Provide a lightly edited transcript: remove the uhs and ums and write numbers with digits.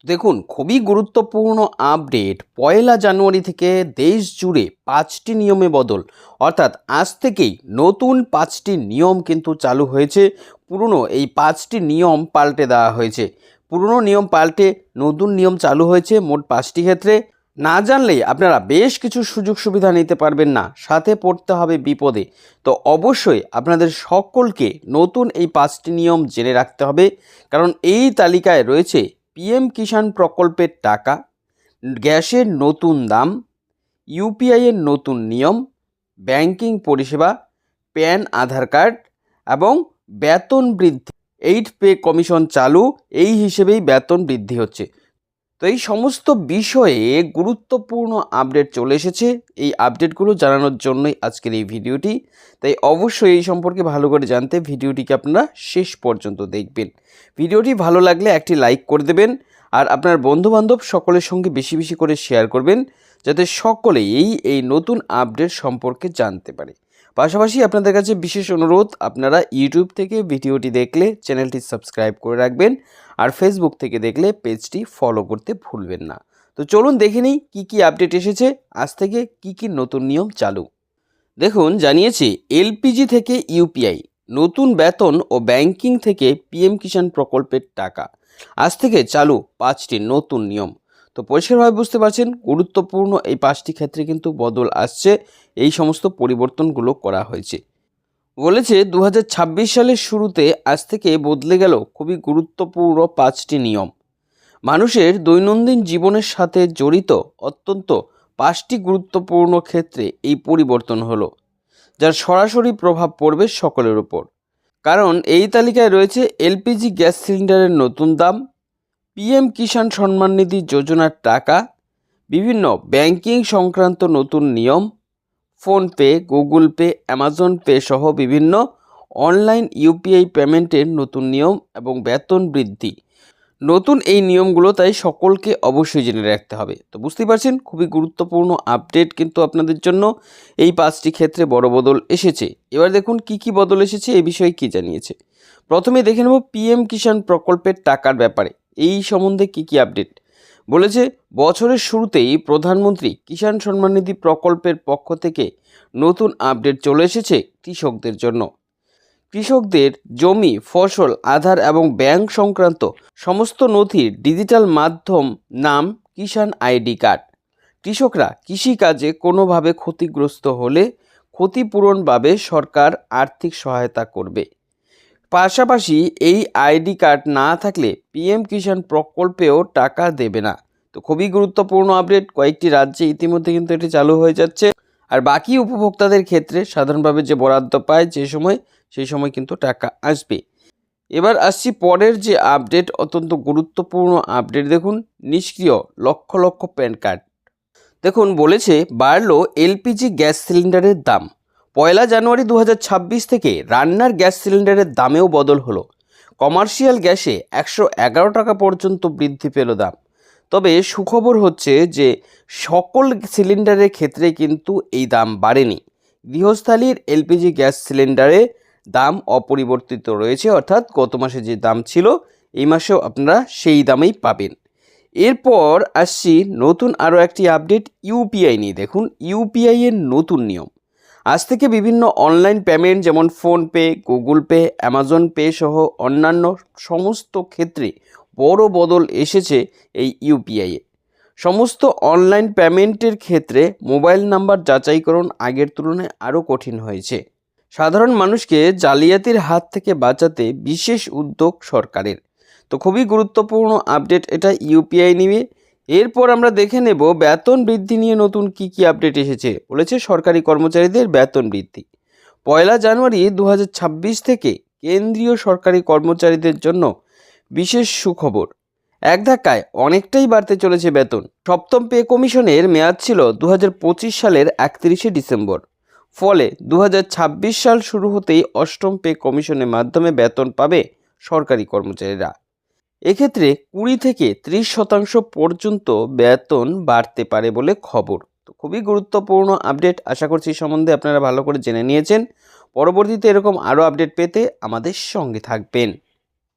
দেখুন, খুবই গুরুত্বপূর্ণ আপডেট। পয়লা জানুয়ারি থেকে দেশ জুড়ে ৫টি নিয়মে বদল, অর্থাৎ আজ থেকেই নতুন ৫টি নিয়ম কিন্তু চালু হয়েছে। পুরনো এই ৫টি নিয়ম পাল্টে দেওয়া হয়েছে। পুরনো নিয়ম পাল্টে নতুন নিয়ম চালু হয়েছে মোট ৫টি ক্ষেত্রে। না জানলেই আপনারা বেশ কিছু সুযোগ সুবিধা নিতে পারবেন না, সাথে পড়তে হবে বিপদে। তো অবশ্যই আপনাদের সকলকে নতুন এই ৫টি নিয়ম জেনে রাখতে হবে, কারণ এই তালিকায় রয়েছে পিএম কিষাণ প্রকল্পের টাকা, গ্যাসের নতুন দাম, ইউপিআইয়ের নতুন নিয়ম, ব্যাংকিং পরিষেবা, প্যান আধার কার্ড এবং বেতন বৃদ্ধি। 8 পে কমিশন চালু, এই হিসেবেই বেতন বৃদ্ধি হচ্ছে। তো এই সমস্ত বিষয়ে গুরুত্বপূর্ণ আপডেট চলে এসেছে। এই আপডেটগুলো জানানোর জন্যই আজকের এই ভিডিওটি। তাই অবশ্যই এই সম্পর্কে ভালো করে জানতে ভিডিওটিকে আপনারা শেষ পর্যন্ত দেখবেন। ভিডিওটি ভালো লাগলে একটি লাইক করে দেবেন, আর আপনার বন্ধুবান্ধব সকলের সঙ্গে বেশি বেশি করে শেয়ার করবেন, যাতে সকলেই এই নতুন আপডেট সম্পর্কে জানতে পারে। পাশাপাশি আপনাদের কাছে বিশেষ অনুরোধ, আপনারা ইউটিউব থেকে ভিডিওটি দেখলে চ্যানেলটি সাবস্ক্রাইব করে রাখবেন, আর ফেসবুক থেকে দেখলে পেজটি ফলো করতে ভুলবেন না। তো চলুন দেখে নিই কী কী আপডেট এসেছে, আজ থেকে কী কী নতুন নিয়ম চালু। দেখুন, জানিয়েছে এলপিজি থেকে ইউপিআই, নতুন বেতন ও ব্যাংকিং থেকে পিএম কিষাণ প্রকল্পের টাকা। আজ থেকে চালু 5টি নতুন নিয়ম। তো পরিষ্কারভাবে বুঝতে পারছেন, গুরুত্বপূর্ণ এই 5টি ক্ষেত্রে কিন্তু বদল আসছে। এই সমস্ত পরিবর্তনগুলো করা হয়েছে। বলেছে 2026 সালের শুরুতে আজ থেকে বদলে গেল খুবই গুরুত্বপূর্ণ 5টি নিয়ম। মানুষের দৈনন্দিন জীবনের সাথে জড়িত অত্যন্ত 5টি গুরুত্বপূর্ণ ক্ষেত্রে এই পরিবর্তন হলো, যার সরাসরি প্রভাব পড়বে সকলের উপর। কারণ এই তালিকায় রয়েছে এলপিজি গ্যাস সিলিন্ডারের নতুন দাম, পিএম কিষাণ সম্মান নিধি যোজনার টাকা, বিভিন্ন ব্যাংকিং সংক্রান্ত নতুন নিয়ম, PhonePe, Google pay, Amazon pay সহ বিভিন্ন অনলাইন ইউপিআই পেমেন্টের নতুন নিয়ম এবং বেতন বৃদ্ধি। নতুন এই নিয়মগুলো তাই সকলকে অবশ্যই জেনে রাখতে হবে। তো বুঝতেই পারছেন, খুবই গুরুত্বপূর্ণ আপডেট কিন্তু আপনাদের জন্য। এই 5টি ক্ষেত্রে বড় বদল এসেছে। এবার দেখুন কি কি বদল এসেছে, এই বিষয়ে কি জানিয়েছে। প্রথমে দেখে নেব পিএম কিষাণ প্রকল্পের টাকার ব্যাপারে। এই সম্বন্ধে কি কি আপডেট বলেছে। বছরের শুরুতেই প্রধানমন্ত্রী কিষাণ সম্মান নিধি প্রকল্পের পক্ষ থেকে নতুন আপডেট চলে এসেছে কৃষকদের জন্য। কৃষকদের জমি, ফসল, আধার এবং ব্যাংক সংক্রান্ত সমস্ত নথির ডিজিটাল মাধ্যম নাম কিষাণ আইডি কার্ড। কৃষকরা কৃষিকাজে কোনোভাবে ক্ষতিগ্রস্ত হলে ক্ষতিপূরণ পাবে সরকার আর্থিক সহায়তা করবে। পাশাপাশি এই আইডি কার্ড না থাকলে পিএম কিষাণ প্রকল্পেও টাকা দেবে না। তো খুবই গুরুত্বপূর্ণ আপডেট। কয়েকটি রাজ্যে ইতিমধ্যে কিন্তু এটি চালু হয়ে যাচ্ছে, আর বাকি উপভোক্তাদের ক্ষেত্রে সাধারণভাবে যে বরাদ্দ পায় সেই সময় কিন্তু টাকা আসবে। এবার আসছি পরের যে আপডেট, অত্যন্ত গুরুত্বপূর্ণ আপডেট। দেখুন, নিষ্ক্রিয় লক্ষ লক্ষ প্যান কার্ড। দেখুন, বলেছে বাড়লো এলপিজি গ্যাস সিলিন্ডারের দাম। পয়লা জানুয়ারি 2026 থেকে রান্নার গ্যাস সিলিন্ডারের দামেও বদল হলো। কমার্শিয়াল গ্যাসে 111 টাকা পর্যন্ত বৃদ্ধি পেল দাম। তবে সুখবর হচ্ছে যে সকল সিলিন্ডারের ক্ষেত্রে কিন্তু এই দাম বাড়েনি। গৃহস্থালির এলপিজি গ্যাস সিলিন্ডারে দাম অপরিবর্তিত রয়েছে, অর্থাৎ গত মাসে যে দাম ছিল এই মাসেও আপনারা সেই দামেই পাবেন। এরপর আসছি নতুন আরও একটি আপডেট ইউপিআই নিয়ে। দেখুন, ইউপিআই এর নতুন নিয়ম। আজ থেকে বিভিন্ন অনলাইন পেমেন্ট যেমন PhonePe, Google pay, Amazon pay সহ অন্যান্য সমস্ত ক্ষেত্রে বড় বদল এসেছে এই ইউপিআইয়ে। সমস্ত অনলাইন পেমেন্টের ক্ষেত্রে মোবাইল নাম্বার যাচাইকরণ আগের তুলনায় আরও কঠিন হয়েছে। সাধারণ মানুষকে জালিয়াতির হাত থেকে বাঁচাতে বিশেষ উদ্যোগ সরকারের। তো খুবই গুরুত্বপূর্ণ আপডেট এটা ইউপিআই নিয়ে। এরপর আমরা দেখে নেব বেতন বৃদ্ধি নিয়ে নতুন কি কি আপডেট এসেছে। বলেছে সরকারি কর্মচারীদের বেতন বৃদ্ধি। পয়লা জানুয়ারি 2026 থেকে কেন্দ্রীয় সরকারি কর্মচারীদের জন্য বিশেষ সুখবর। এক ধাক্কায় অনেকটাই বাড়তে চলেছে বেতন। সপ্তম পে কমিশনের মেয়াদ ছিল 2025 সালের 31শে ডিসেম্বর। ফলে 2026 সাল শুরু হতেই অষ্টম পে কমিশনের মাধ্যমে বেতন পাবে সরকারি কর্মচারীরা। এক্ষেত্রে 20 থেকে 30% পর্যন্ত বেতন বাড়তে পারে বলে খবর। তো খুবই গুরুত্বপূর্ণ আপডেট। আশা করছি সম্বন্ধে আপনারা ভালো করে জেনে নিয়েছেন। পরবর্তীতে এরকম আরও আপডেট পেতে আমাদের সঙ্গে থাকবেন।